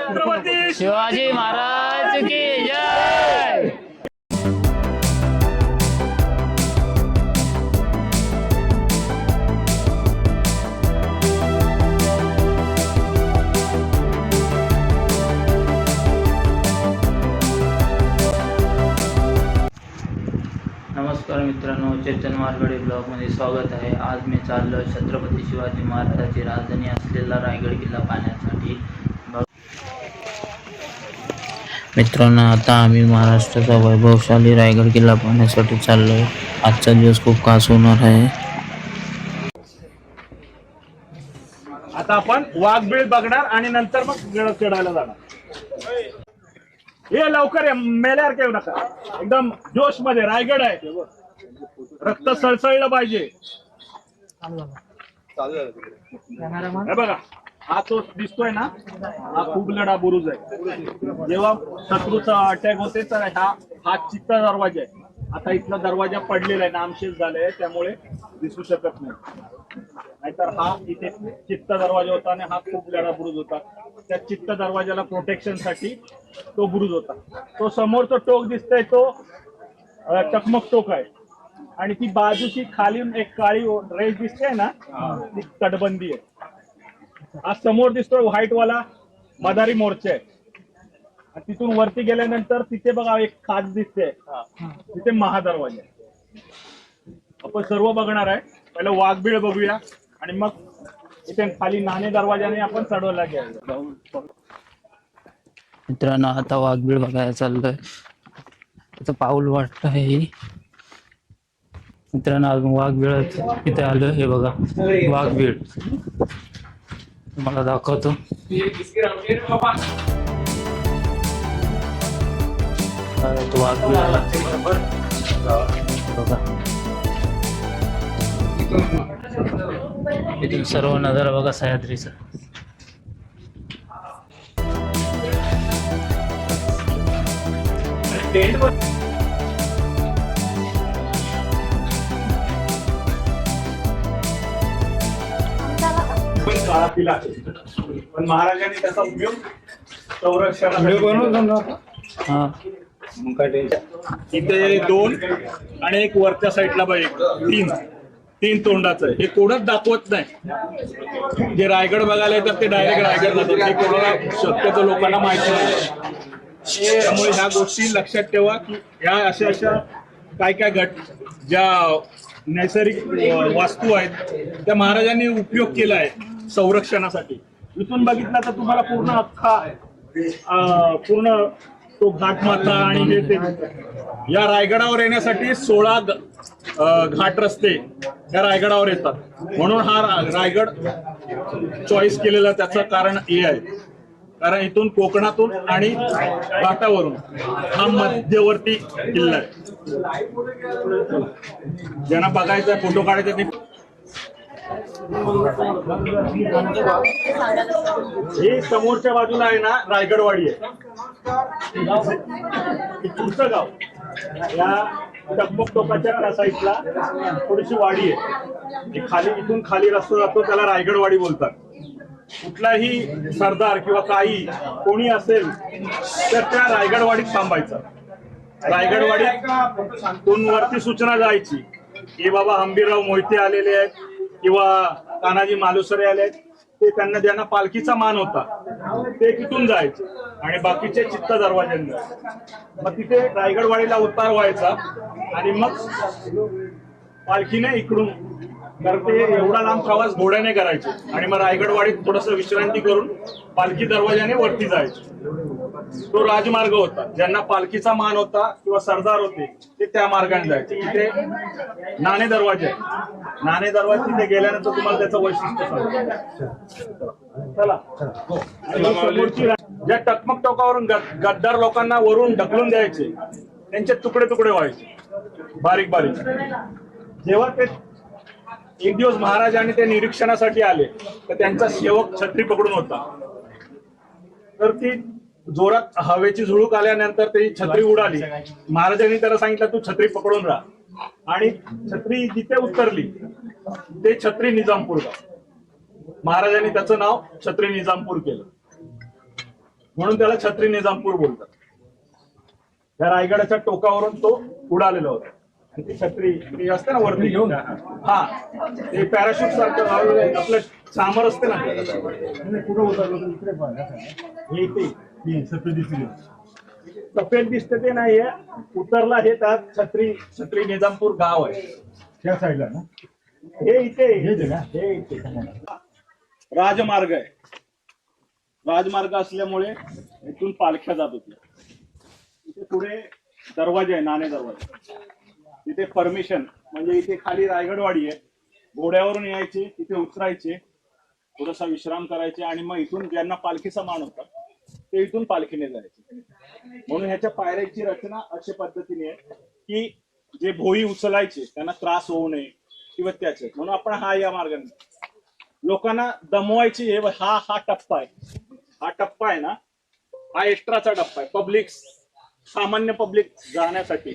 छत्रपती शिवाजी महाराज की जय. नमस्कार मित्रांनो, चेतन मारगडे ब्लॉगमध्ये स्वागत आहे. आज मी चाललो छत्रपती शिवाजी महाराजांची राजधानी असलेला रायगड किल्ला पाहण्यासाठी. मित्रांनो, आता आम्ही महाराष्ट्राचा वैभवशाली रायगड किल्ला पाहण्यासाठी चाललोय. आजचा दिवस खूप खास होणार आहे. आता आपण वाघबीळ बघणार आणि नंतर मग गड चढायला जाणार. ये लवकर ये, मेल्यावर येऊ नका. एकदम जोश मध्ये. रायगड आहे, रक्त सळसळलं पाहिजे. हे बघा, हा तो दिसतोय ना, हा खूप लढा बुरुज आहे. जेव्हा शत्रूचा अटॅक होते तर हा चित्ता दरवाजा आहे. आता इथला दरवाजा पडलेला आहे, नामशेष झालाय, त्यामुळे दिसू शकत नाही. नाहीतर हा इथे चित्त दरवाजा होता आणि हा खूप लढा बुरुज होता. त्या चित्त दरवाजाला प्रोटेक्शन साठी तो बुरुज होता. तो समोरचा टोक दिसतोय तो टकमक टोक आहे. आणि ती बाजूची खाली एक काळी रेष दिसते ना, ती तटबंदी आहे. हा समोर दिसतोय व्हाईट वाला मदारी मोर्चा आहे. तिथून वरती गेल्यानंतर तिथे बघा एक खाच दिसते, तिथे महादरवाजा आहे. आपण सर्व बघणार आहे. पहिलं वाघबीळ बघूया आणि मग इथे खाली नाणे दरवाजाने आपण चढवला घ्यायला. मित्रांनो, आता वाघबीळ बघायला चाललोय. त्याचं पाऊल वाटत आहे. मित्रांनो, अजून वाघबीळ इथे आलो. हे बघा वाघबीळ, तुम्हाला दाखवतो. तो वाघबीळ बघा. इथून सर्व नजारा बघा सह्याद्रीचा. काळा किल्ला, पण महाराजांनी त्याचा उपयोग संरक्षणासाठी. इथे 2 आणि एक वरच्या साईडला बघ, 3 तोंडाचं आहे. हे कोणच दाखवत नाही. जे रायगड बघायला येतात ते डायरेक्ट रायगड जातात. हे कोणाला शक्यतो लोकांना माहिती नाही. त्यामुळे ह्या गोष्टी लक्षात ठेवा की ह्या अशा काय ज्या नैसर्गिक वास्तू आहेत त्या महाराजांनी उपयोग केला आहे संरक्षणासाठी. इथून बघितला तर तुम्हाला पूर्ण तो घाटमाथा आणि हे ते या रायगडावर येण्यासाठी 16 घाट रस्ते या रायगडावर येतात. म्हणून हा रायगड चॉईस केलेला त्याचं कारण हे आहे. कारण इथून कोकणातून आणि घाटावरून हा मध्यवर्ती किल्ला आहे. ज्यांना बघायचं फोटो काढायचे ते हे समोरच्या बाजूला आहे ना, रायगडवाडी आहे. पुढचं गाव या टकमक टोकाच्या त्या साईडला थोडीशी वाडी आहे. खाली इथून खाली रस्ता जातो, त्याला रायगडवाडी बोलतात. कुठलाही सरदार किंवा काही कोणी असेल तर त्या रायगडवाडीत थांबायचं. रायगडवाडीतून वरती सूचना जायची की बाबा हंबीरराव मोहिते आलेले आहेत किंवा तानाजी मालुसरे आले आहेत, ते ज्यांना पालखीचा मान होता ते तिथून जायचे आणि बाकीचे चित्त दरवाज्यांना. मग तिथे रायगडवाडीला उतार व्हायचा आणि मग पालखीने इकडून, तर ते एवढा लांब प्रवास घोड्याने करायचे आणि मग रायगडवाडीत थोडस विश्रांती करून पालखी दरवाजाने वरती जायचे. तो राजमार्ग होता. ज्यांना पालखीचा मान होता किंवा सरदार होते ते त्या मार्गाने जायचे. इथे नाणे दरवाजे आहे. नाणे दरवाजे तिथे गेल्यानंतर तुम्हाला त्याचं वैशिष्ट्य सांगतो. चला. ज्या टकमक टोकावरून गद्दार लोकांना वरून ढकलून द्यायचे, त्यांचे तुकडे तुकडे व्हायचे बारीक बारीक. जेव्हा ते एक दिवस महाराज आणि ते निरीक्षणासाठी आले तर त्यांचा सेवक छत्री पकडून होता. तर ती जोरात हवेची झुळूक आल्यानंतर ती छत्री उडाली. महाराजांनी त्याला सांगितलं तू छत्री पकडून राहा. आणि छत्री जिथे उतरली ते छत्री निजामपूर गाव. महाराजांनी त्याचं नाव छत्री निजामपूर केलं. म्हणून त्याला छत्री निजामपूर बोलतात. त्या रायगडाच्या टोकावरून तो उडालेला होता. आणि ती छत्री ती असते ना वरती घेऊन, हा ते पॅराशूट सारखं आपलं सामर असते ना, कुठं उतरलं इकडे सफेद दिसते ते नाहीये, उतरला हे त्यात छत्री निजामपूर गाव आहे त्या साईडला ना. हे इथे हे इथे राजमार्ग आहे. राजमार्ग असल्यामुळे इथून पालख्या जात होत्या. इथे पुढे दरवाजा आहे, नाणे दरवाजा. तिथे परमिशन म्हणजे इथे खाली रायगडवाडी आहे, घोड्यावरून यायचे, तिथे उतरायचे, थोडासा विश्राम करायचे आणि मग इथून ज्यांना पालखीचा मान होता ते इथून पालखीने जायचे. म्हणून ह्याच्या पायऱ्याची रचना अशा पद्धतीने आहे की जे भोई उचलायचे त्यांना त्रास होऊ नये किंवा त्याचे, म्हणून आपण हा या मार्गाने लोकांना दमवायची. हे हा टप्पा आहे, हा टप्पा आहे ना, हा एक्स्ट्राचा टप्पा आहे. पब्लिक, सामान्य पब्लिक जाण्यासाठी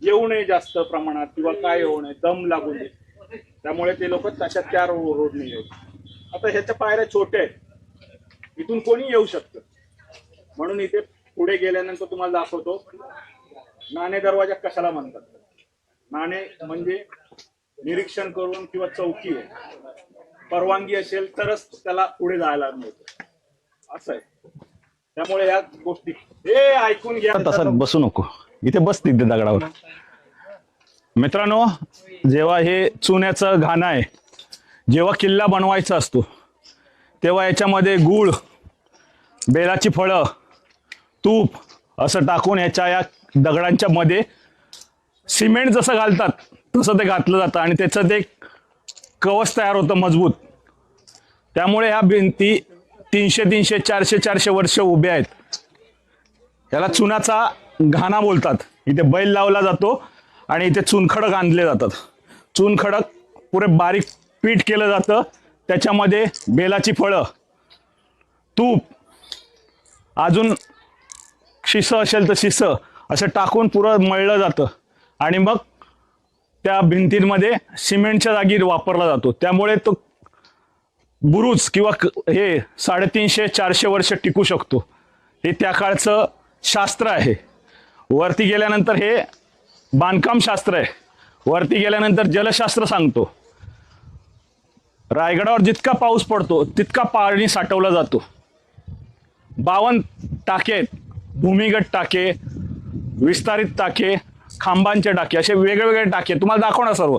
येऊ नये जास्त प्रमाणात किंवा काय होऊ नये, दम लागू नये, त्यामुळे ते लोक तशा त्या रोडने येऊ. आता ह्याच्या पायऱ्या छोट्या आहेत, इथून कोणी येऊ शकतं. म्हणून इथे पुढे गेल्यानंतर तुम्हाला दाखवतो नाणे दरवाजा कशाला म्हणतात. नाणे म्हणजे निरीक्षण करून किंवा चौकी आहे, परवानगी असेल तरच त्याला पुढे जायला मिळतं, असं आहे. त्यामुळे या गोष्टी हे ऐकून घ्या. तसं बसू नको, इथे बस तिथे दगडावर. मित्रांनो, जेव्हा हे चुन्याचं घाण आहे, जेव्हा किल्ला बनवायचा असतो तेव्हा याच्यामध्ये गूळ, बेलाची फळं, तूप असं टाकून ह्याच्या या दगडांच्या मध्ये सिमेंट जसं घालतात तसं ते घातलं जातं आणि त्याचं ते कवच तयार होतं मजबूत. त्यामुळे ह्या भिंती 300, 400 वर्ष उभ्या आहेत. याला चुनाचा घाणा बोलतात. इथे बैल लावला जातो आणि इथे चुनखडक आणले जातात. चुनखडक पुरे बारीक पीठ केलं जातं, त्याच्यामध्ये बेलाची फळं, तूप, अजून शिसं असेल तर शिसं असं टाकून पुरं मळलं जातं आणि मग त्या भिंतींमध्ये सिमेंटच्या जागी वापरला जातो. त्यामुळे तो बुरुज किंवा हे 350, 400 वर्ष टिकू शकतो. हे त्या काळचं शास्त्र आहे. वरती गेल्यानंतर हे बांधकाम शास्त्र आहे. वरती गेल्यानंतर जलशास्त्र सांगतो. रायगडावर जितका पाऊस पडतो तितका पाणी साठवला जातो. 52 टाके आहेत, भूमिगत टाके, विस्तारित टाके, खांबांचे टाके, असे वेगवेगळे टाके तुम्हाला दाखवणार सर्व.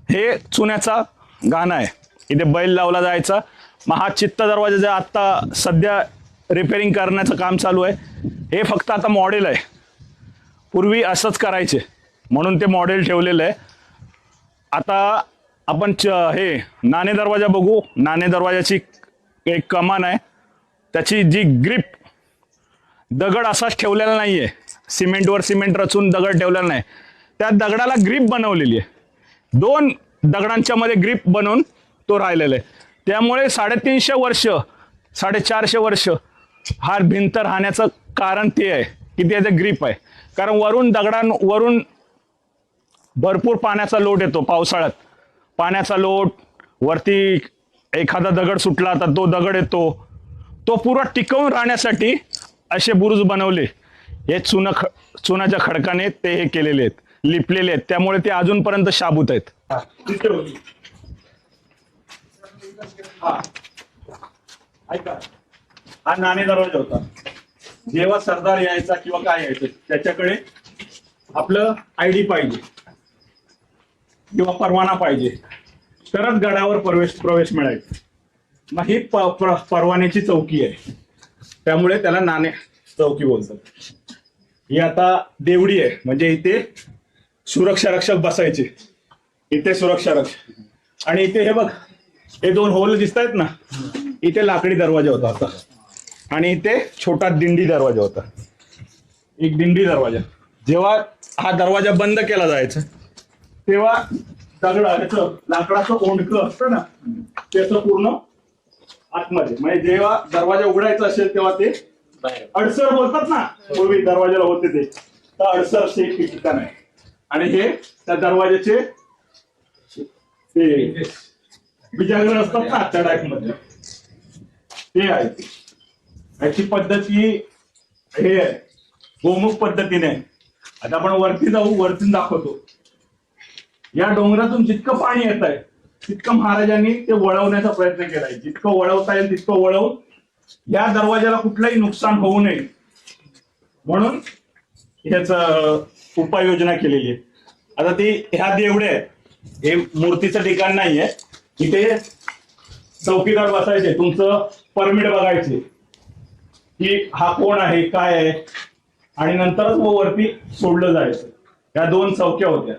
हे चुन्याचा घाणा आहे. इथे बैल लावला जायचा. मग हा चित्त दरवाजा जे आता सध्या रिपेअरिंग करण्याचं काम चालू आहे, हे फक्त आता मॉडेल आहे. पूर्वी असंच करायचे म्हणून ते मॉडेल ठेवलेलं आहे. आता आपण हे नाणे दरवाजा बघू. नाणे दरवाजाची एक कमान आहे, त्याची जी ग्रिप, दगड असाच ठेवलेला नाही आहे, सिमेंटवर सिमेंट रचून दगड ठेवलेला नाही, त्या दगडाला ग्रिप बनवलेली आहे. 2 दगडांच्या मध्ये ग्रिप बनवून तो राहिलेला आहे. त्यामुळे 350 वर्ष, 450 वर्ष हा भिंत राहण्याचं कारण ते आहे की त्याचं ग्रिप आहे. कारण वरून भरपूर पाण्याचा लोट येतो. पावसाळ्यात पाण्याचा लोट, वरती एखादा दगड सुटला तर तो दगड येतो. तो पुरा टिकवून राहण्यासाठी असे बुरुज बनवले. हे चुनाच्या खडकाने ते हे केलेले आहेत, लिपलेले आहेत. त्यामुळे ते अजूनपर्यंत शाबूत आहेत. ऐका, हा नाणे दरवाजा होता. जेव्हा सरदार यायचा किंवा काय यायचं त्याच्याकडे आपलं आयडी पाहिजे किंवा परवाना पाहिजे तरच गडावर प्रवेश मिळायचा. मग ही परवान्याची चौकी आहे, त्यामुळे त्याला नाणे चौकी बोलतात. ही आता देवडी आहे, म्हणजे इथे सुरक्षा रक्षक बसायचे. इथे सुरक्षा रक्षक आणि इथे हे बघ, हे 2 होल दिसत आहेत ना, इथे लाकडी दरवाजा होता आता आणि इथे छोटा दिंडी दरवाजा होता. एक दिंडी दरवाजा. जेव्हा हा दरवाजा बंद केला जायचा तेव्हा दगडाचं लाकडाचं ओंडकं असतं ना, त्याचं पूर्ण आतमध्ये, म्हणजे जेव्हा दरवाजा उघडायचा असेल तेव्हा ते अडसर बोलतात ना, पूर्वी दरवाजाला होते ते, तर अडसर हे ठिकाण आहे. आणि हे त्या दरवाजाचे ते बिजागर असतात ना त्या टाईप मध्ये ते आहे. याची पद्धती हे आहे, गोमुख पद्धतीने आहे. आता आपण वरती जाऊ, वरती दाखवतो. या डोंगरातून जितकं पाणी येत आहे तितकं महाराजांनी ते वळवण्याचा प्रयत्न केलाय. जितकं वळवता येईल तितकं वळवून या दरवाजाला कुठलंही नुकसान होऊ नये म्हणून ह्याच उपाययोजना केलेली आहे. आता ती ह्या देवडे आहेत, हे मूर्तीचं ठिकाण नाहीये. इथे चौकीदार बसायचे, तुमचं परमिट बघायचे की हा कोण आहे काय आहे, आणि नंतरच मग वरती सोडलं जायचं. या 2 चौक्या होत्या.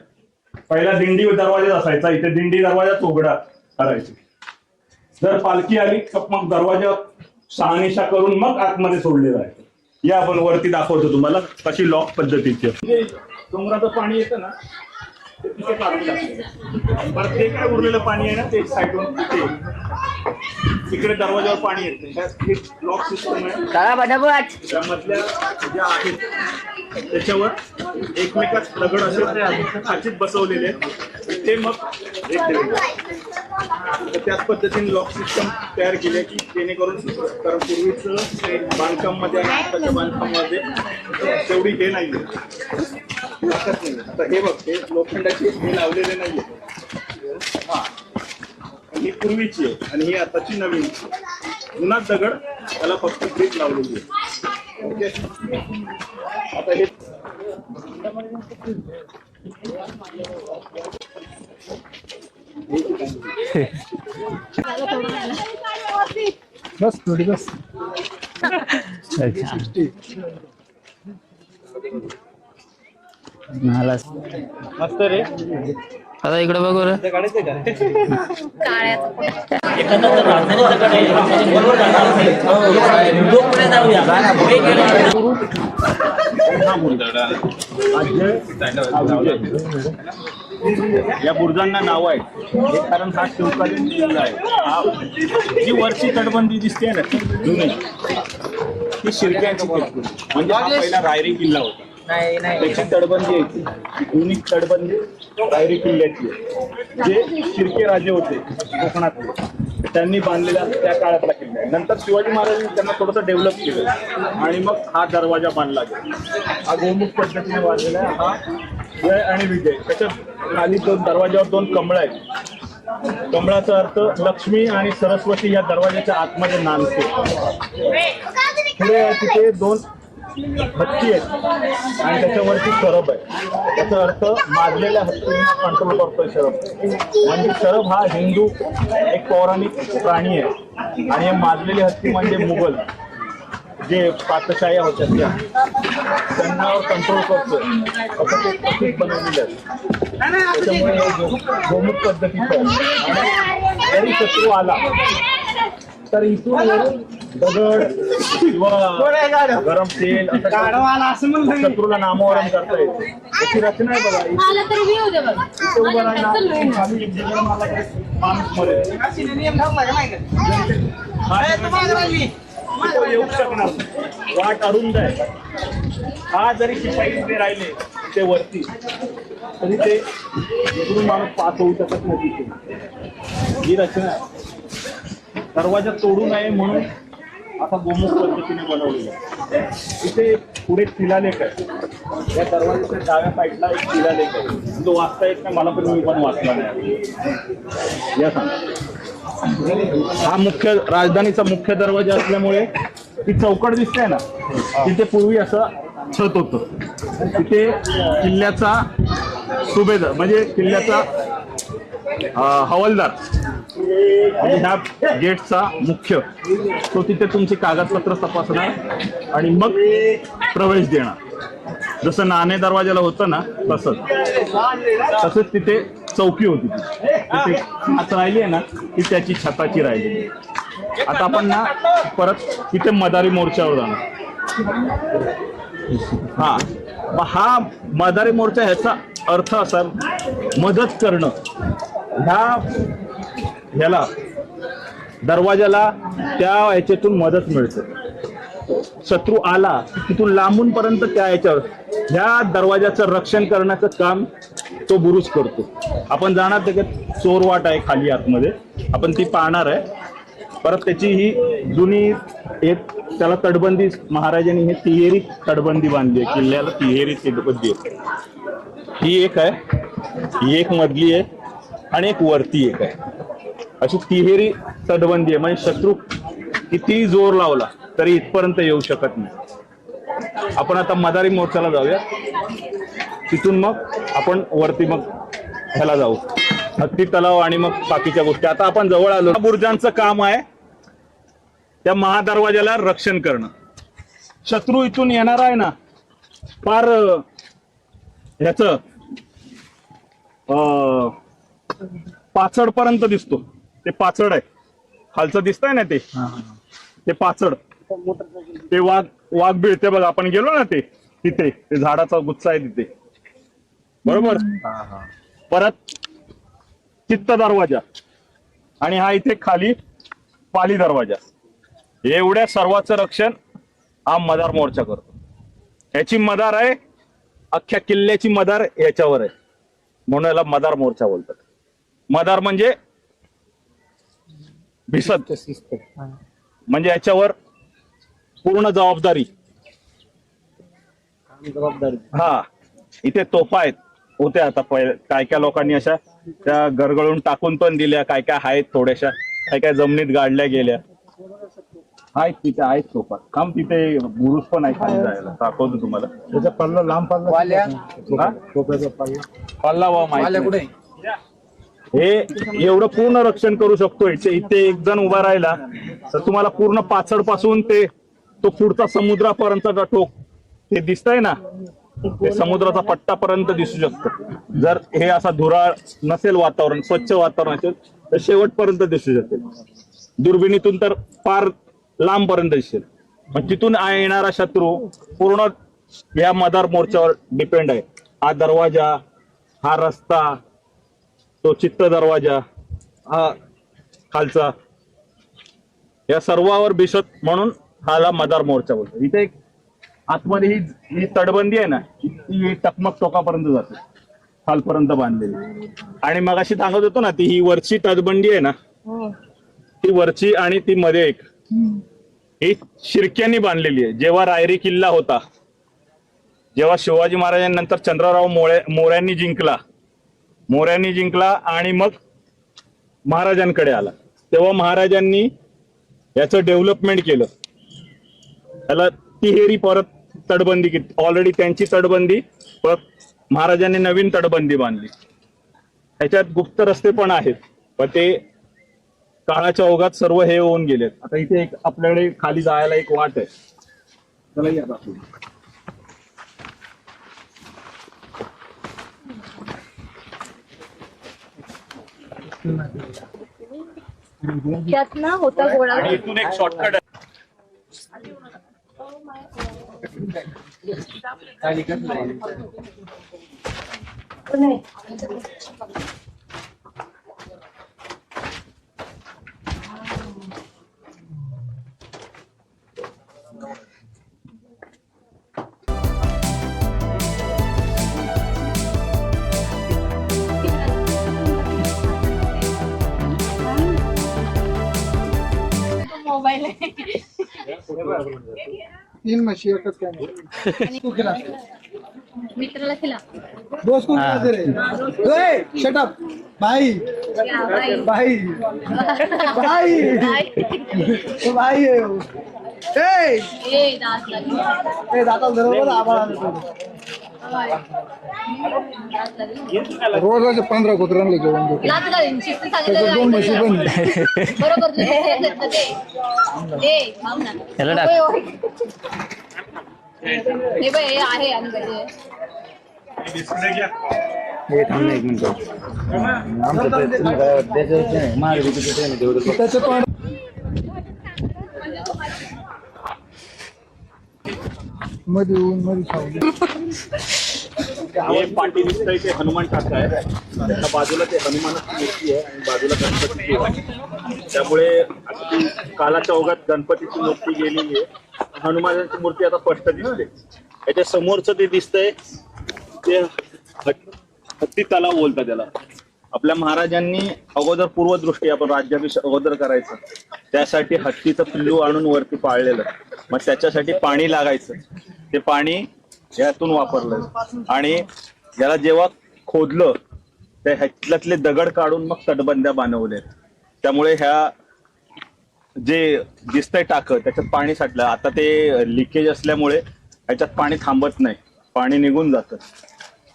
पहिला दिंडी दरवाजा असायचा, इथे दिंडी दरवाजा उघडा करायची. जर पालखी आली तर मग दरवाजा शहानिशा करून मग आतमध्ये सोडले जायचं. या आपण वरती दाखवतो तुम्हाला कशी लॉक पद्धतीची. डोंगराचं पाणी येतं ना ते तिथे काढून टाकतं. परत ते काय उरलेलं पाणी आहे ना ते साईडून तिकडे दरवाजावर पाणी येतं. लॉक सिस्टम आहे. त्यामधल्या ज्या आहेत त्याच्यावर एकमेकात दगड असे खाचीत बसवलेले आहेत. ते मग त्याच पद्धतीने लॉक सिस्टम तयार केले की जेणेकरून, कारण पूर्वीच बांधकाम मध्ये आणि आताच्या बांधकामामध्ये तेवढी हे नाही आता हे बघ, हे लोखंडाचे हे लावलेले नाहीये. हा, ही पूर्वीची आहे आणि ही आताची नवीन. जुना दगड त्याला फक्त ब्रिक लावलेली आहे. ओके, आता हे बस थोडी बस. मस्त रे. आता इकडे बघू रे. या बुरुजांना नाव आहे कारण हा शिवकालीन किल्ला आहे. जी वरची तटबंदी दिसते ना जुनी, ती शिर्क्यांची म्हणजे हा पहिला रायरी किल्ला होता. त्याची तटबंदी आहे, जुनी तटबंदी रायरी किल्ल्याची आहे. जे शिर्के राजे होते कोकणातले त्यांनी बांधलेला त्या काळातला किल्ला आहे. नंतर शिवाजी महाराजांनी त्यांना थोडंसं डेव्हलप केलं आणि मग हा दरवाजा बांधला गेला. हा गोमुख पद्धतीने बांधलेला आहे. हा जय आणि विजय, त्याच्या खाली 2 दरवाजावर 2 कमळ आहेत. कमळाचा अर्थ लक्ष्मी आणि सरस्वती या दरवाजाच्या आतमध्ये नांदते. पुढे तिथे 2 हत्ती आहेत आणि त्याच्यावरती शरभ आहे. त्याचा अर्थ माजलेल्या हत्तींना कंट्रोल करतोय शरभ. म्हणजे शरभ हा हिंदू एक पौराणिक प्राणी आहे आणि हे माजलेले हत्ती म्हणजे मुघल जे पातशाह्या होत्या त्यांना कंट्रोल करतोय असं ते प्रतीक बनवलेलं आहे. त्याच्यामुळे गोमुख पद्धतीचं आहे. जरी शत्रू आला तर इथून वरून दगड किंवा गरम तेल असं शत्रूला नामोहरम करता येते. त्याची रचना आहे बघा. इथे उभं राहिला खाली माणूस येऊ शकणार. वाट अरुंद आहे. हा जरी शिपाई उभे राहिले ते वरती तरी ते इकडून माणूस पास होऊ शकत नाही. तिथे ही रचना आहे. दरवाजा तोडू नये म्हणून असा गोमुख पद्धतीने बनवलेला आहे. इथे पुढे शिलालेख आहे. या दरवाजाच्या डाव्या साईडला एक शिलालेख आहे. तो वाचता येत नाही मला, पण मी पण वाचला नाही. या हा मुख्य राजधानीचा मुख्य दरवाजा असल्यामुळे ती चौकट दिसते ना, तिथे पूर्वी असं छत होतं. तिथे किल्ल्याचा सुभेदार म्हणजे किल्ल्याचा हवालदार म्हणजे ह्या गेटचा मुख्य, तो तिथे तुमची कागदपत्र तपासणार आणि मग प्रवेश देणार. जसं नाणे दरवाजाला होतं ना तसंच तिथे चौकी होती. तिथे हात राहिली आहे ना ती त्याची छताची राहिली. आता आपण ना परत तिथे मदारी मोर्चावर जाणार. हा मदारी मोर्चा ह्याचा अर्थ असा मदत करणं. ह्याला दरवाजाला त्या ह्याच्यातून मदत मिळते. शत्रू आला तिथून लांबून पर्यंत त्या ह्याच्यावर ह्या दरवाजाचं रक्षण करण्याचं काम तो बुरुज करतो. आपण जाणार त्याच्यात चोरवाट आहे खाली आतमध्ये, आपण ती पाहणार आहे. परत त्याची ही जुनी एक त्याला तटबंदी महाराजांनी हे तिहेरी तटबंदी बांधली आहे, किल्ल्याला तिहेरी तटबंदी आहे. ही एक आहे, ही एक मधली आहे आणि एक वरती एक आहे. अशी तिहेरी तटबंदी आहे, म्हणजे शत्रू कितीही जोर लावला तरी इथपर्यंत येऊ शकत नाही. आपण आता मदारी मोर्चाला जाऊया, तिथून मग आपण वरती मग ह्याला जाऊ हत्ती तलाव आणि मग बाकीच्या गोष्टी. आता आपण जवळ आलो. बुर्जांचं काम आहे त्या महादरवाजाला रक्षण करणं. शत्रू इथून येणार आहे ना, फार ह्याच पाचड पर्यंत दिसतो. ते पाचड आहे खालचं दिसतंय ना, ते पाचड, ते वाघ बिळते बघा. आपण गेलो ना तिथे ते झाडाचा गुच्छा आहे तिथे, बरोबर. परत चित्त दरवाजा आणि हा इथे खाली पाली दरवाजा. एवढ्या सर्वांचं रक्षण हा मदार मोर्चा करतो. याची मदार आहे, अख्ख्या किल्ल्याची मदार याच्यावर आहे, म्हणून याला मदार मोर्चा बोलतात. मदार म्हणजे भिसत, म्हणजे याच्यावर पूर्ण जबाबदारी. हा, इथे तोफा आहेत होत्या आता पहिले, काय काय लोकांनी अशा त्या गरगळून टाकून पण दिल्या, काय काय आहेत थोड्याशा, काय काय जमिनीत गाडल्या गेल्या आहेत. तिथे आहेत तोफा. काम तिथे बुरुज पण आहे खाली जायला, दाखवतो तुम्हाला. त्याचा पल्ला लांब पल्ला पल्ला वा माहिती. हे एवढं पूर्ण रक्षण करू शकतो. इथे एक जण उभा राहिला तर तुम्हाला पूर्ण पाचड पासून ते तो पुढचा समुद्रापर्यंतचा टोक ते दिसतंय ना, ते समुद्राचा पट्टापर्यंत दिसू शकतं. जर हे असा धुराळ नसेल, वातावरण स्वच्छ वातावरण असेल तर शेवटपर्यंत दिसू शकेल. दुर्बिणीतून तर फार लांबपर्यंत दिसेल. पण तिथून येणारा शत्रू पूर्ण या मदार मोर्चावर डिपेंड आहे. हा दरवाजा, हा रस्ता, तो चित्त दरवाजा, हा खालचा, या सर्वावर भिसत म्हणून हाला मदार मोर्चा बोलतो. इथे एक आतमध्ये ही तटबंदी आहे ना, ही टकमक टोकापर्यंत जाते, खालपर्यंत बांधलेली. आणि मग अशी सांगत होतो ना, ती ही वरची तटबंदी आहे ना, ती वरची आणि ती मध्ये एक ही शिर्क्यांनी बांधलेली आहे. जेव्हा रायरी किल्ला होता, जेव्हा शिवाजी महाराजांनंतर चंद्रराव मोऱ्यांनी जिंकला आणि मग महाराजांकडे आला, तेव्हा महाराजांनी याचं डेव्हलपमेंट केलं. त्याला तिहेरी परत तटबंदी केली. ऑलरेडी त्यांची तटबंदी, परत महाराजांनी नवीन तटबंदी बांधली. त्याच्यात गुप्त रस्ते पण आहेत, पण ते काळाच्या ओघात सर्व हे होऊन गेलेत. आता इथे एक आपल्याकडे खाली जायला एक वाट आहे, चला या दाखवू. त्यात ना होता गोळा. आणि इथून एक शॉर्टकट आहे. मोबाईल आहे. तीन म्हशी एकच काय नाही. तू केला मित्राला खिला. दोस्त कोण केला रे? ओए शट अप भाई भाई भाई तो भाई आहे हो. ए ए दात लागली. ए दाता धरव आभाळ रोज रोज 15 कुत्र्यांना जेवण देतो. दात लागली. शिस्त सांगितलं त्याच्या दोन म्हशी पण बरोबर तुझे हे घेतलं ते. ए थांब ना. याला टाक. होय, होय. हे बाय हे आहे आणि पाहिजे. हे थांब एक मिनिट. त्याचं पण मध्ये येऊन मध्ये खाऊ. हे पाठी दिसतंय ते हनुमान टाका आहे. त्या बाजूला ते हनुमानाची मूर्ती आहे आणि बाजूला गणपती आहे. त्यामुळे आता ती कालाच्या ओघात गणपतीची मूर्ती गेलेली आहे. हनुमानाची मूर्ती आता स्पष्ट दिसते. याच्या समोरचं ते दिसतंय ते हत्ती तलाव बोलतात त्याला. आपल्या महाराजांनी अगोदर पूर्वदृष्टी आपण राज्याभिषेक अगोदर करायचं, त्यासाठी हत्तीचं पिल्लू आणून वरती पाळलेलं, मग त्याच्यासाठी पाणी लागायचं, ते पाणी यातून वापरलं आणि याला जेव्हा खोदलं त्या ह्यातले दगड काढून मग तटबंद्या बनवल्या. त्यामुळे ह्या जे दिसतंय टाकं त्याच्यात पाणी साठलं. आता ते लिकेज असल्यामुळे ह्याच्यात पाणी थांबत नाही, पाणी निघून जातं.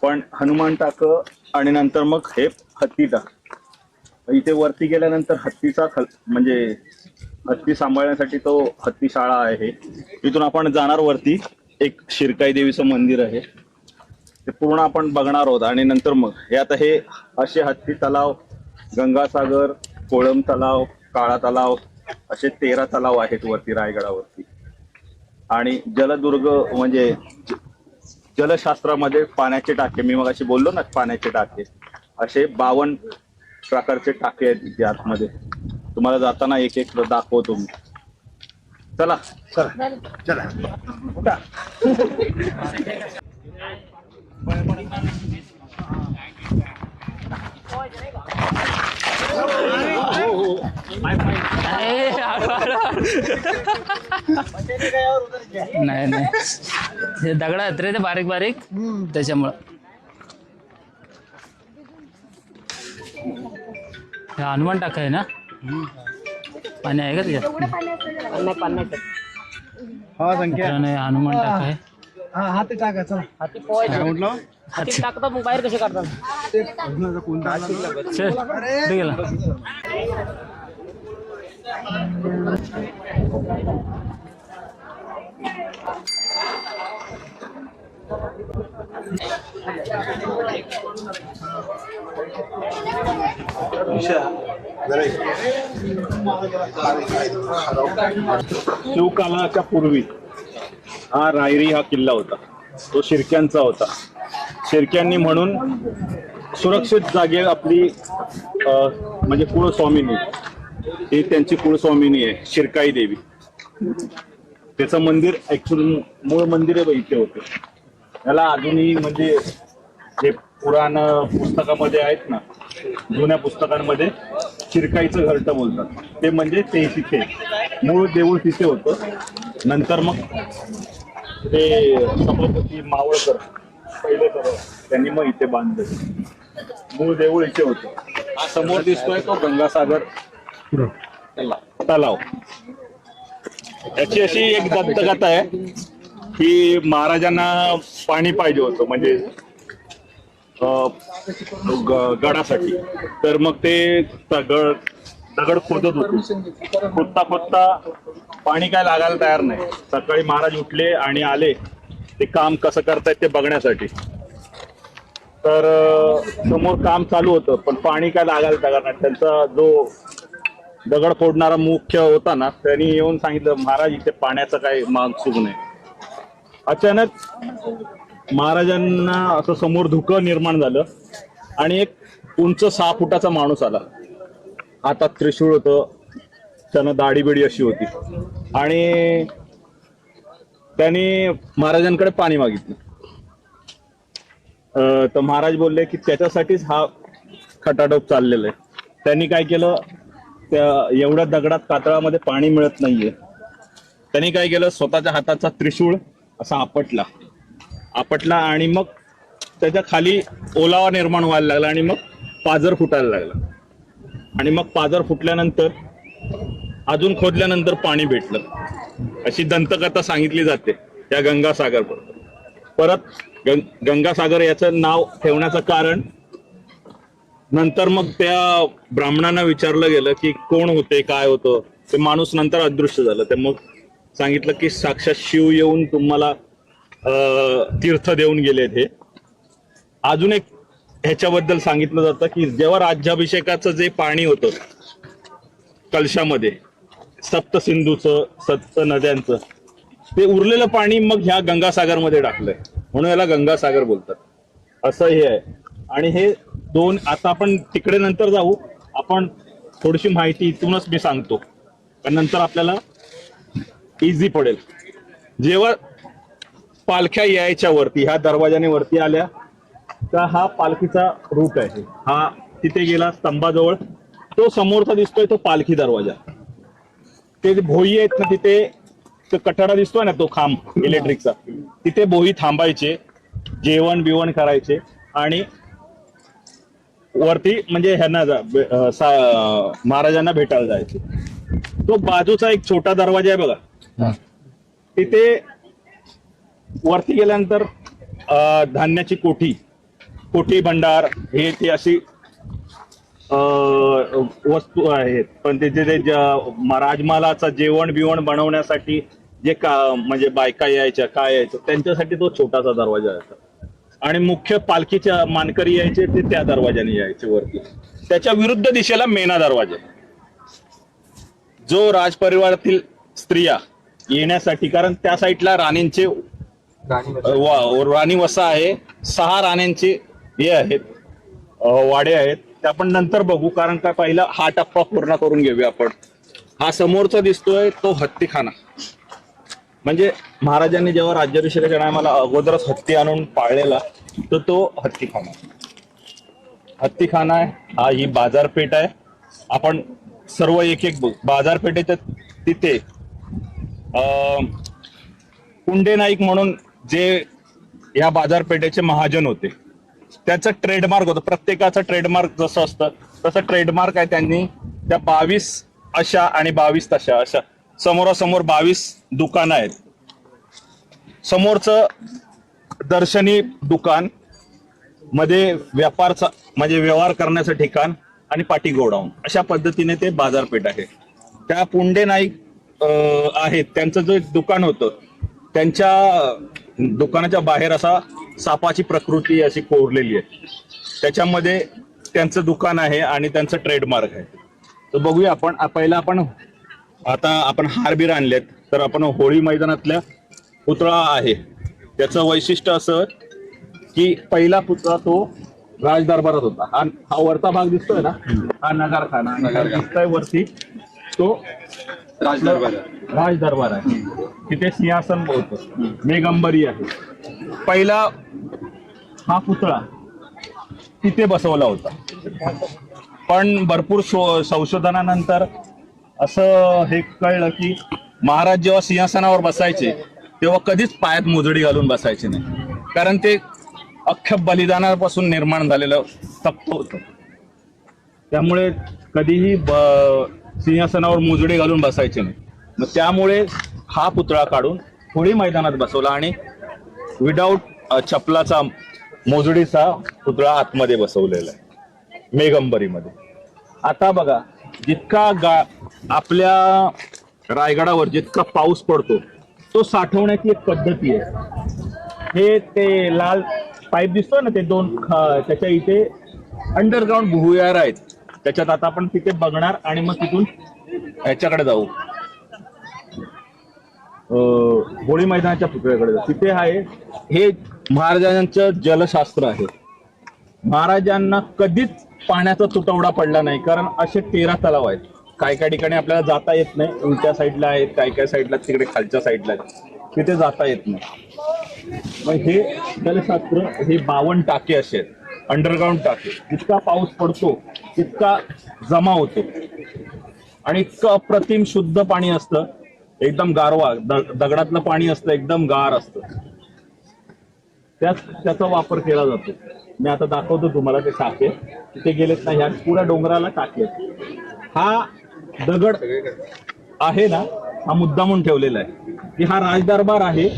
पण हनुमान टाकं आणि नंतर मग हे हत्ती टाक. इथे वरती गेल्यानंतर हत्तीचा म्हणजे हत्ती सांभाळण्यासाठी तो हत्ती शाळा आहे. इथून आपण जाणार वरती, एक शिरकाई देवीचं मंदिर आहे ते पूर्ण आपण बघणार आहोत. आणि नंतर मग हे आता हे असे हत्ती तलाव, गंगासागर, कोळम तलाव, काळा तलाव असे 13 तलाव आहेत वरती रायगडावरती. आणि जलदुर्ग म्हणजे जलशास्त्रामध्ये पाण्याचे टाके, मी मगाशी बोललो ना पाण्याचे टाके, असे 52 प्रकारचे टाके आहेत इथे आतमध्ये. तुम्हाला जाताना एक एक दाखवतो मी. चला चला उठा. नाही नाही, हे दगड आहेत रे ते बारीक बारीक, त्याच्यामुळं. हे हनुमान टाका आहे ना, पाणी आहे का त्याच्यात? हा संख्या नाही, हनुमान टाका आहे. हा हाती टाका चला. हाती टाकतात मग बाहेर कसे काढतात? चल, कुठे गेला? शिवकालाच्या पूर्वी हा रायरी हा किल्ला होता, तो शिर्क्यांचा होता. शिर्क्यांनी म्हणून सुरक्षित जागे आपली म्हणजे कुळस्वामिनी, ही त्यांची कुळस्वामिनी आहे शिरकाई देवी. त्याचं मंदिर ऍक्च्युअली मूळ मंदिर आहे इथे होते. याला अजूनही म्हणजे जे पुराण पुस्तकामध्ये आहेत ना, जुन्या पुस्तकांमध्ये शिरकाईचं घरटं बोलतात. ते म्हणजे ते तिथे मूळ देऊळ तिथे होतं. नंतर मग ते सभापती मावळकर पहिले त्यांनी मग इथे बांधलं. मूळ देऊळ इथे होतं. हा समोर दिसतोय तो गंगासागर तलाव. याची अशी एक दंतकथा आहे की महाराजांना पाणी पाहिजे होतं म्हणजे गडासाठी. तर मग ते दगड खोदत होते. खोदता खोदता पाणी काय लागायला तयार नाही. सकाळी महाराज उठले आणि आले ते काम कसं करतायत ते बघण्यासाठी. तर समोर काम चालू होतं पण पाणी काय लागायला तयार नाही. त्यांचा जो दगड फोडणारा मुख्य होता ना, त्यांनी येऊन सांगितलं महाराज इथे पाण्याचं काही माग सुरू नाही. अचानक महाराजांना असं समोर धुकं निर्माण झालं आणि एक उंच 6 फुटाचा माणूस आला. हातात त्रिशूळ होतं, त्यानं दाढी बिडी अशी होती आणि त्यांनी महाराजांकडे पाणी मागितलं. तर महाराज बोलले की त्याच्यासाठीच हा खटाटोप चाललेला आहे. त्यांनी काय केलं, त्या एवढ्या दगडात कातळामध्ये पाणी मिळत नाहीये. त्यांनी काय केलं, स्वतःच्या हाताचा त्रिशूळ असा आपटला आणि मग त्याच्या खाली ओलावा निर्माण व्हायला लागला आणि मग पाझर फुटायला लागला. आणि मग पाझर फुटल्यानंतर अजून खोदल्यानंतर पाणी भेटलं. अशी दंतकथा सांगितली जाते या गंगासागर. परत गंगासागर याचं नाव ठेवण्याचं कारण, नंतर मग त्या ब्राह्मणांना विचारलं गेलं की कोण होते, काय होतं. ते माणूस नंतर अदृश्य झालं. ते मग सांगितलं की साक्षात शिव येऊन तुम्हाला तीर्थ देऊन गेलेत. हे अजून एक ह्याच्याबद्दल सांगितलं जातं की जेव्हा राज्याभिषेकाचं जे पाणी होतं कलशामध्ये, सप्त सिंधूचं, 7 नद्यांचं, ते उरलेलं पाणी मग ह्या गंगासागरमध्ये टाकलंय, म्हणून याला गंगासागर बोलतात. असं हे आहे. आणि हे दोन, आता आपण तिकडे नंतर जाऊ, आपण थोडीशी माहिती इथूनच मी सांगतो पण नंतर आपल्याला इझी पडेल. जेव्हा पालख्या यायच्या वरती, ह्या दरवाजाने वरती आल्या, तर हा पालखीचा रूट आहे. हा तिथे गेला स्तंभाजवळ, तो समोरचा दिसतोय तो पालखी दरवाजा. ते भोई आहेत ना तिथे, तो कठाडा दिसतोय ना तो खांब इलेक्ट्रिकचा, तिथे भोई थांबायचे, जेवण बिवण करायचे आणि वरती म्हणजे ह्यांना महाराजांना भेटायला जायचे. तो बाजूचा एक छोटा दरवाजा आहे बघा, तिथे वरती गेल्यानंतर धान्याची कोठी भंडार हे ते अशी वस्तू आहेत. पण तिथे ते राजमालाचं जेवण बिवण बनवण्यासाठी जे म्हणजे बायका यायच्या काय यायचं त्यांच्यासाठी तो छोटासा दरवाजा आहे. आणि मुख्य पालखीच्या मानकरी यायचे ते त्या दरवाजाने यायचे वरती. त्याच्या विरुद्ध दिशेला मेना दरवाजा, जो राजपरिवारातील स्त्रिया येण्यासाठी, कारण त्या साईडला राणींचे राणी वसा आहे, 6 राण्यांचे हे आहेत वाडे आहेत. ते आपण नंतर बघू, कारण का पहिला हा टप्पा पूर्ण करून घेऊया आपण. हा समोरचा दिसतोय तो हत्तीखाना, म्हणजे महाराजांनी जेव्हा राज्याभिषेकाच्या टायमाला अगोदरच हत्ती आणून पाळलेला, तर तो हत्तीखाना आहे. हा ही बाजारपेठ आहे. आपण सर्व एक एक बघ. बाजारपेठेच्या तिथे कुंडे नाईक म्हणून जे या बाजारपेठेचे महाजन होते, त्याचं ट्रेडमार्क होतं. प्रत्येकाचं ट्रेडमार्क जसं असतं तसं ट्रेडमार्क आहे. त्यांनी त्या 22 अशा आणि 22 तशा अशा समोरासमोर 22 दुकानं आहेत. समोरचं दर्शनी दुकान, मध्ये व्यापारचा म्हणजे व्यवहार करण्याचं ठिकाण आणि पाटी गोडाऊन, अशा पद्धतीने ते बाजारपेठ आहे. त्या पुंडे नाईक आहेत, त्यांचं जे दुकान होतं, त्यांच्या दुकानाच्या बाहेर असा सापाची प्रकृती अशी कोरलेली आहे. त्याच्यामध्ये त्यांचं दुकान आहे आणि त्यांचं ट्रेडमार्क आहे. तर बघूया आपण. पहिला आपण हारबीर आणलेत, तर आपण होळी मैदानातल्या पुतळा आहे. त्याचं वैशिष्ट्य असं की पहिला पुतळा तो राजदरबारात होता. हा वरचा भाग दिसतोय ना, हा नगारखाना दिसतोय वरती, तो राजदरबार आहे. तिथे सिंहासन होतं, मेघंबरी आहे. पहिला हा पुतळा तिथे बसवला होता, पण भरपूर संशोधनानंतर असं हे कळलं की महाराज जेव्हा सिंहासनावर बसायचे तेव्हा कधीच पायात मोजडी घालून बसायचे नाही, कारण ते अख्ख्या बलिदानापासून निर्माण झालेलं तप्त होतं. त्यामुळे कधीही सिंहासनावर मोजडी घालून बसायचे नाही. मग त्यामुळे हा पुतळा काढून होळी मैदानात बसवला आणि विदाऊट चपलाचा मोजडीचा पुतळा आतमध्ये बसवलेला आहे मेघंबरीमध्ये. आता बघा, जितका आपल्या रायगडावर जितका पाऊस पडतो तो साठवण्याची एक पद्धती आहे. हे ते लाल पाईप दिसतो ना, ते 2 त्याच्या इथे अंडरग्राऊंड भुयार आहेत. त्याच्यात आता आपण तिथे बघणार आणि मग तिथून ह्याच्याकडे जाऊ, होळी मैदानाच्या पुतळ्याकडे जाऊ. तिथे आहे हे महाराजांचं जलशास्त्र आहे. महाराजांना कधीच पाण्याचा तुटवडा पडला नाही, कारण असे 13 तलाव आहेत. काय काय ठिकाणी आपल्याला जाता येत नाही, उलट्या साईडला आहेत, काय काय साईडला तिकडे खालच्या साईडला आहेत, तिथे जाता येत नाही. मग हे जलशास्त्र, हे 52 टाके असे आहेत, अंडरग्राऊंड टाके. जितका पाऊस पडतो तितका जमा होतो आणि इतकं अप्रतिम शुद्ध पाणी असतं, एकदम गारवा, दगडातलं पाणी असतं, एकदम गार असतं. त्याचा वापर केला जातो. मी आता दाखवतो तुम्हाला ते टाके. तिथे गेलेत ना, ह्या पुऱ्या डोंगराला टाके आहेत. हा दगड आहे ना, हा मुद्दामून ठेवलेला आहे की हा राजदरबार आहे.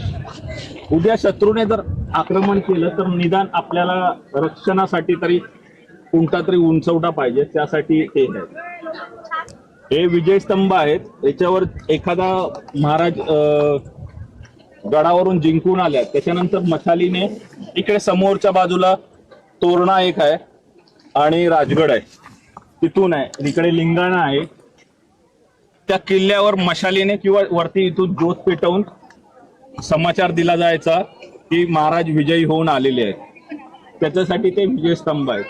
उद्या शत्रूने जर आक्रमण केलं तर निदान आपल्याला रक्षणासाठी तरी कोणता तरी उंचवटा पाहिजे, त्यासाठी हे आहे. हे विजयस्तंभ आहेत. याच्यावर एखादा महाराज गडावरून जिंकून आल्या त्याच्यानंतर मशालीने, इकडे समोरच्या बाजूला तोरणा एक आहे आणि राजगड आहे, तिथून आहे. इकडे लिंगाणा आहे. त्या किल्ल्यावर मशालीने किंवा वरती इथून ज्योत पेटवून समाचार दिला जायचा की महाराज विजयी होऊन आलेले आहेत. त्याच्यासाठी ते विजयस्तंभ आहेत.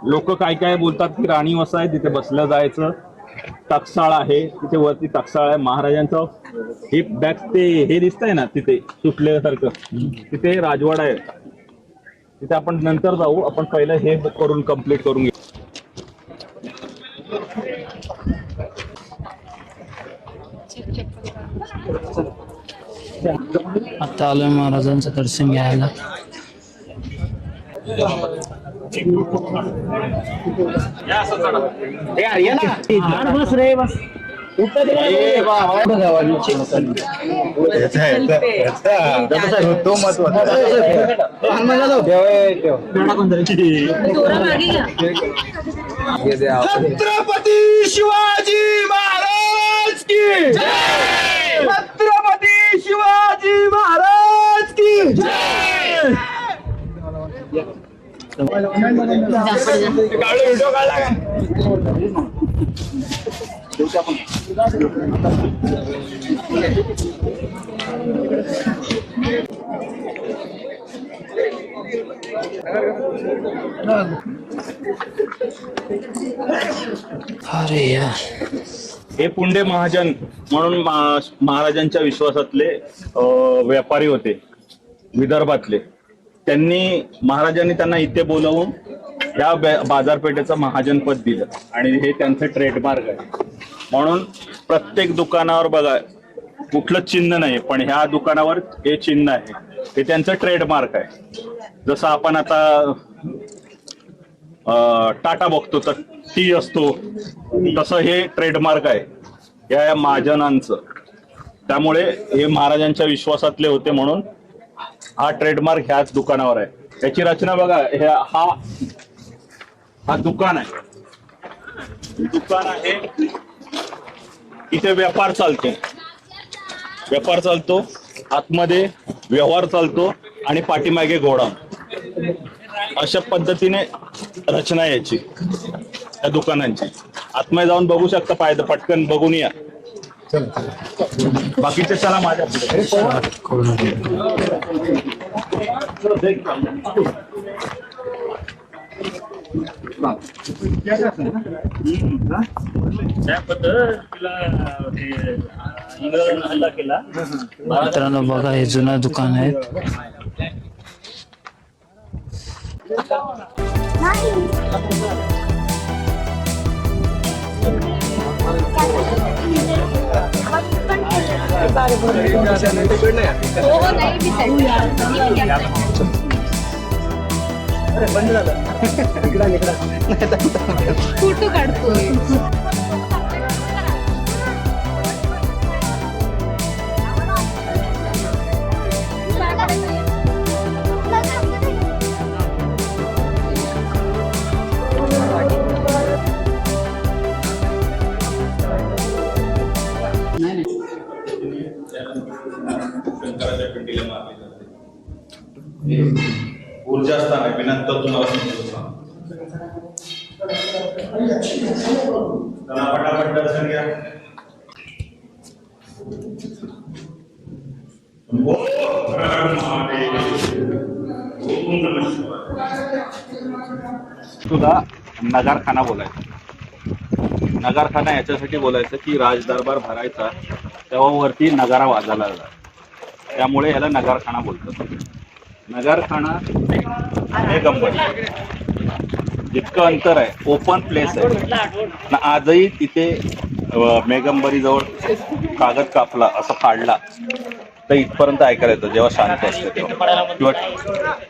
लोक काय काय बोलतात की राणी वसा आहे, तिथे बसलं जायचं. टकसाळ आहे, तिथे वरती टकसाळ आहे महाराजांचं. हे बॅक ते हे दिसतंय ना तिथे सुटल्यासारखं, तिथे राजवाडा आहे. तिथे आपण नंतर जाऊ. आपण पहिलं हे करून कंप्लीट करून घेऊ. आता आलोय महाराजांचं दर्शन घ्यायला. बस रे बस. तो महत्वाचा. छत्रपती शिवाजी महाराज की जय. छत्रपती शिवाजी महाराज की जय. व्हिडिओ काढला काय? अरे यार, हे पुंडे महाजन म्हणून महाराजांच्या विश्वासातले व्यापारी होते विदर्भातले. महाराजांनी त्यांना इथे बोलवून या बाजारपेठेचं महाजनपद दिलं आणि हे त्यांचं ट्रेडमार्क आहे. म्हणून प्रत्येक दुकानावर बघा कुठलं चिन्ह नाही, पण ह्या दुकानावर हे चिन्ह आहे. हे त्यांचं ट्रेडमार्क आहे. जसं आपण आता टाटा बघतो तर टी असतो, तसं हे ट्रेडमार्क आहे या महाजनांचं. त्यामुळे हे महाराजांच्या विश्वासातले होते म्हणून हा ट्रेडमार्क ह्याच दुकानावर आहे. याची रचना बघा. हा दुकान आहे. दुकान आहे, इथे व्यापार चालतो, आतमध्ये व्यवहार चालतो आणि पाठीमागे गोडाऊन. अशा पद्धतीने रचना याची त्या दुकानांची. आतमध्ये जाऊन बघू शकता, पाहिजे पटकन बघून या. बाकीचे चला माझ्या मित्रांनो बघा, हे जुनं दुकान आहे. फोटो काढतोय. ऊर्जा स्थान आहे. विनंतर तुम्हाला पटापट दर्शन घ्या. तुला नगारखाना बोलायचं. नगारखाना याच्यासाठी बोलायचं की राजदरबार भरायचा तेव्हा वरती नगारा वाजायला लागला, त्यामुळे याला नगारखाना बोलतात. नगारखाना मेघंबरी जितकं अंतर आहे, ओपन प्लेस आहे. आजही तिथे मेघंबरी जवळ कागद कापला असं फाडला तर इथपर्यंत ऐकायला येतं जेव्हा शांत असते तेव्हा, किंवा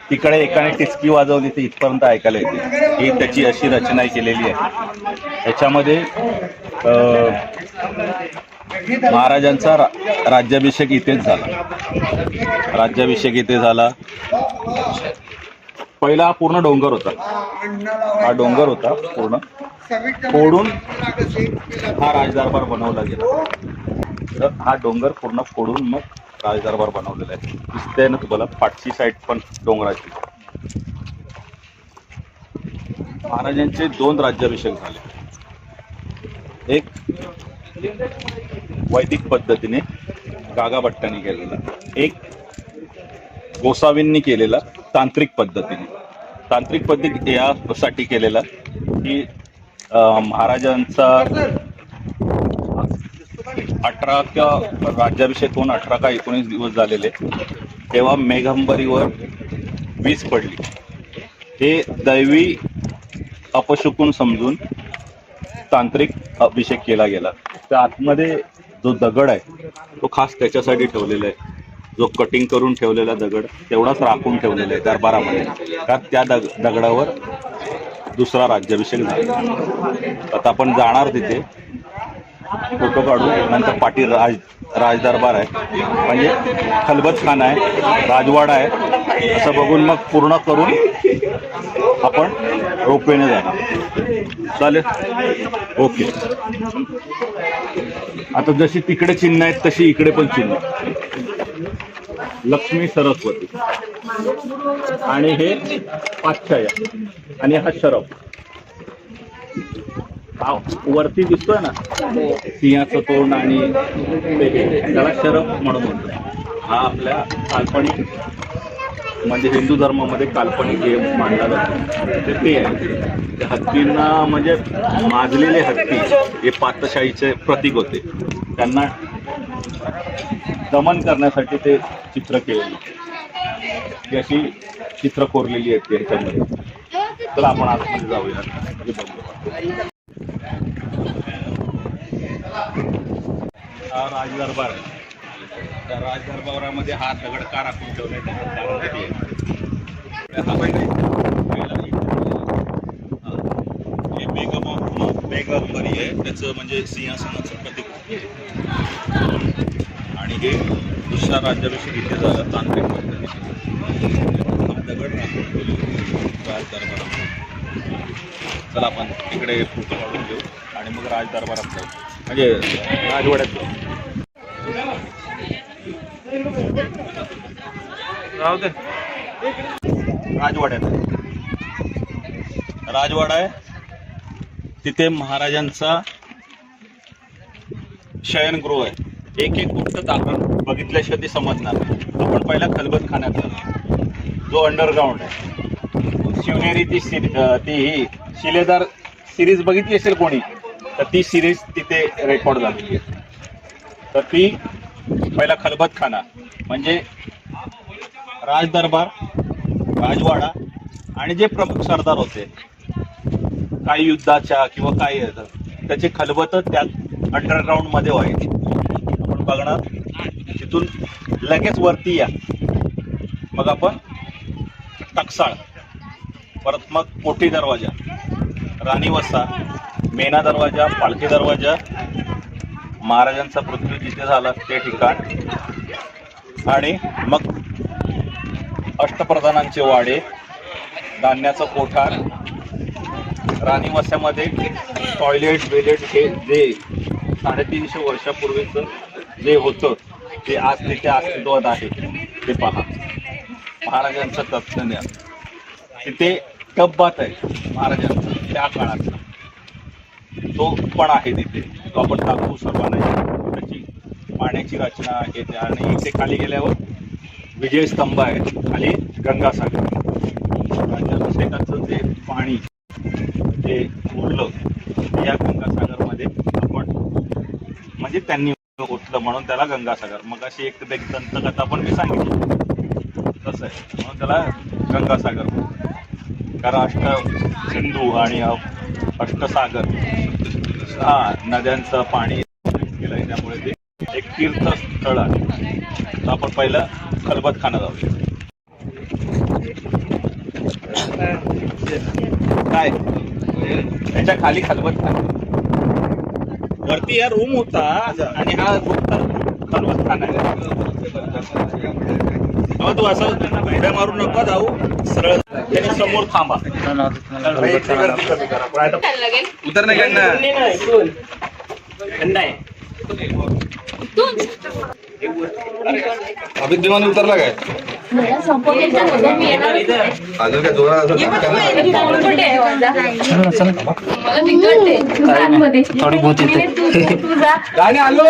तिकडे एकाने टिचकी वाजवली तर इथपर्यंत ऐकायला येते. ही त्याची अशी रचना केलेली आहे. याच्यामध्ये महाराजांचा राज्याभिषेक इथेच झाला. पहिला हा पूर्ण डोंगर होता. हा डोंगर होता पूर्ण फोडून हा राजदरबार बनवला गेला. तर हा डोंगर पूर्ण फोडून मग राजदरबार बनवलेला आहे. दिसतंय ना तुम्हाला, पाठची साईड पण डोंगराची. महाराजांचे 2 राज्याभिषेक झाले. एक वैदिक पद्धतीने गागाभट्टांनी केलेला, एक गोसावींनी केलेला तांत्रिक पद्धतीने. तांत्रिक पद्धती यासाठी केलेला की महाराजांचा 18 किंवा राज्याभिषेक होऊन 18 का 19 दिवस झालेले, तेव्हा मेघंबरीवर वीज पडली. हे दैवी अपशकुन समजून तांत्रिक अभिषेक केला गेला. त्या आतमध्ये जो दगड आहे तो खास त्याच्यासाठी ठेवलेला आहे. जो कटिंग करून ठेवलेला दगड तेवढाच राखून ठेवलेला आहे दरबारामध्ये, कारण त्या दगडावर दुसरा राज्याभिषेक झाला. आता आपण जाणार तिथे, फोटो काढू, नंतर पाठी राजदरबार आहे, म्हणजे खलबतखाना आहे, राजवाडा आहे, असं बघून मग पूर्ण करून आपण रोपवेने जाणार. चालेल, ओके. आता जशी तिकडे चिन्ह आहेत तशी इकडे पण चिन्ह आहे. लक्ष्मी सरस्वती आणि हे पाचछाया आणि हा शरफ. हा वरती दिसतोय ना सिंहाचं तोंड आणि त्याला शरफ म्हणून म्हणतो. हा आपल्या काल्पनिक, म्हणजे हिंदू धर्मामध्ये काल्पनिक हे मानला जातो ते आहे. त्या हत्तींना म्हणजे माजलेले हत्ती हे पातशाहीचे प्रतीक होते, त्यांना दमन करण्यासाठी ते चित्र केलेली, ती अशी चित्र कोरलेली आहेत ह्याच्यामध्ये. तर आपण आतमध्ये जाऊया, बघूया. हा राजदरबार आहे. त्या राजदरबारामध्ये हा दगड का राखून ठेवलाय त्याचं कारण किती आहे. हे बेगंबरी आहे, त्याचं म्हणजे सिंहासनाचं प्रतीक. आणि हे दुसरा राज्याभिषेक इथे झाला तांत्रिक पद्धतीने. हा दगड राखून ठेवलेला राजदरबारामध्ये. चला आपण तिकडे फोटो काढून घेऊ आणि मग राजदरबारात जाऊ, म्हणजे राजवाड्यात जाऊ. राजवाड्यात राजवाडा आहे, तिथे महाराजांचा शयनगृह आहे. एक एक गोष्ट आपण बघितल्याशिवाय ती समजणार. आपण पहिला खलबतखान्यात जातो, जो अंडरग्राऊंड आहे. शिवनेरी ती ही शिलेदार सिरीज बघितली असेल कोणी, तर ती सिरीज तिथे रेकॉर्ड झालेली आहे. तर ती पहिला खलबतखाना म्हणजे राजदरबार, राजवाडा आणि जे प्रमुख सरदार होते काही युद्धाच्या किंवा काही त्याचे खलबत त्यात अंडरग्राऊंड मध्ये व्हायचे. आपण बघणार तिथून लगेच वरती या, मग आपण टकसाळ, परत मग कोठी दरवाजा, राणी वसा, मेना दरवाजा, पालखी दरवाजा, महाराजांचा मृत्यू जिथे झाला ते ठिकाण, आणि मग अष्टप्रधानांचे वाडे, धान्याचं कोठार, राणी वस्यामध्ये टॉयलेट वेलेट हे जे 350 वर्षापूर्वीचं जे होतं ते आज तिथे अस्तित्वात आहे. ते पहा, महाराजांचं तत्त्वज्ञान. तिथे टब्बात आहे महाराजांचा त्या काळाचा, तो पण आहे तिथे, तो आपण दाखवू सर्वांना. त्याची पाण्याची रचना आहे त्या. आणि इथे खाली गेल्यावर विजयस्तंभ आहे, खाली गंगासागर. राज्याभिषेकाचं जे पाणी जे उरलं या गंगासागरमध्ये आपण, म्हणजे त्यांनी ओतलं म्हणून त्याला गंगासागर. मग अशी एक दंतकथा पण मी सांगितली तसं आहे, म्हणून त्याला गंगासागर. कारण सिंधू आणि अष्टसागर हा नद्यांचं पाणी केलंय, त्यामुळे ते एक तीर्थस्थळ आहे. तर आपण पहिलं खलबतखाना जाऊया. काय त्याच्या खाली खलबतखाना, वरती या रूम होता आणि हा खलबतखाना आहे. तू असं भेड्या मारू नका, जाऊ सरळ त्याच्या समोर थांबा. उतर नाही अभिद्यमान उतरला काय अजून काय जोरात थोडी बहुत येते. गाणे आलो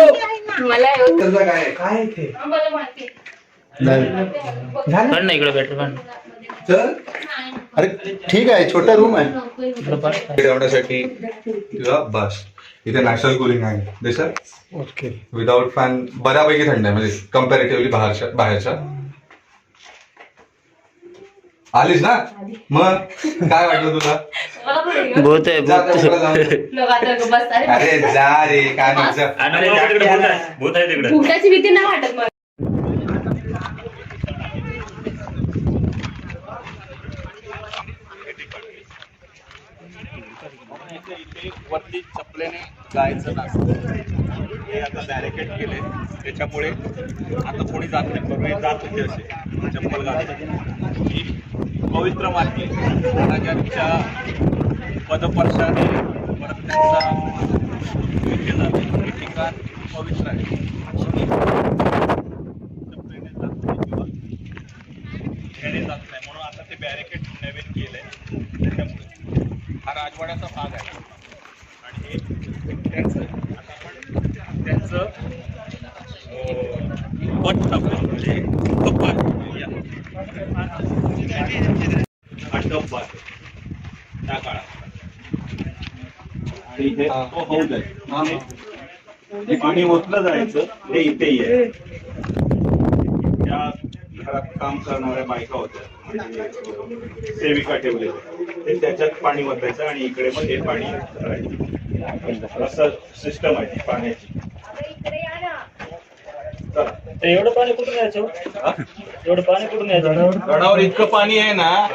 नाही इकडे बेटर. अरे ठीक आहे, छोटा रूम आहे. ठेवण्यासाठी किंवा बस इथे नॅचरल कूलिंग आहे देशात. ओके. विदाउट फॅन बऱ्यापैकी थंड आहे, म्हणजे कम्पॅरेटिव्हली बाहेरच्या. आलीस ना, मग काय वाटलं तुला? बहुत आहे, जा त्या उभं जाऊन. भूताची अरे जा रे, काय नको जा. भीती नाही वाटत मला. जायचं नसतं. हे आता बॅरिकेड केले, त्याच्यामुळे आता कोणी जात नाही. पूर्वी जात होते असे चप्पल घालून. ही पवित्र माती महाराजांच्या पदस्पर्शाने परत त्यांचा विजय झाला. हे ठिकाण पवित्र आहे. घेणे जात नाही म्हणून आता ते बॅरिकेड नवीन केलंय. त्याच्यामुळे हा राजवाड्याचा भाग आहे आणि हे त्यांचं आता आपण त्यांचं बट म्हणजे डब्बा आहे. हा डब्बा आहे त्या काळात आणि हे तो हौद आहे. हे पाणी ओतलं जायचं हे इथेही आहे. त्या घरात काम करणाऱ्या बायका होत्या म्हणजे सेविका ठेवले ते त्याच्यात पाणी ओतायचं आणि इकडे मग हे पाणी करायचं. असं सिस्टम आहे ती पाण्याची. चला. एवढं पाणी कुठून यायचं? एवढं पाणी कुठून यायचं? गडावर इतकं पाणी आहे ना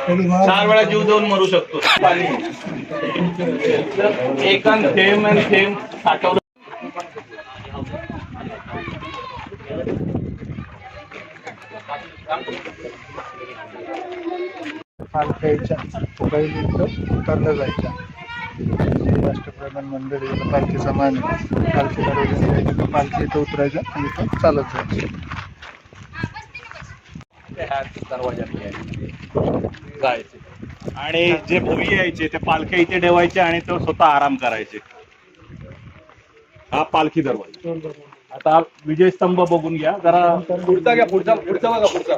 4 वेळा जीव देऊन मरू शकतो. पाणी एकान थेंब आणि थेंब साठवलं. पालख्याच्या पहिलीचं उतरल्या जायच्या. राष्ट्रप्रधान मंडळी पालखीचा मान पालखीला रोजून द्यायची, तर पालखी इथं उतरायचं आणि इथं चालत जायचं. ह्या दरवाजात जायचे आणि जे भोई यायचे ते पालख्या इथे ठेवायचे आणि तो स्वतः आराम करायचे. हा पालखी दरवाजा. आता विजयस्तंभ बघून घ्या जरा. पुढचा घ्या, पुढचा बघा पुढचा.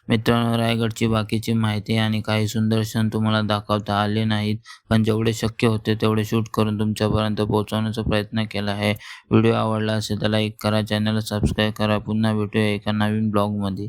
मित्रांनो, रायगडची बाकीची माहिती आणि काही सुंदर क्षण तुम्हाला दाखवता आले नाहीत, पण जेवढे शक्य होते तेवढे शूट करून तुमच्यापर्यंत पोहोचवण्याचा प्रयत्न केला आहे. व्हिडिओ आवडला असेल तर लाईक करा, चॅनलला सबस्क्राईब करा. पुन्हा भेटूया एका नवीन ब्लॉगमध्ये.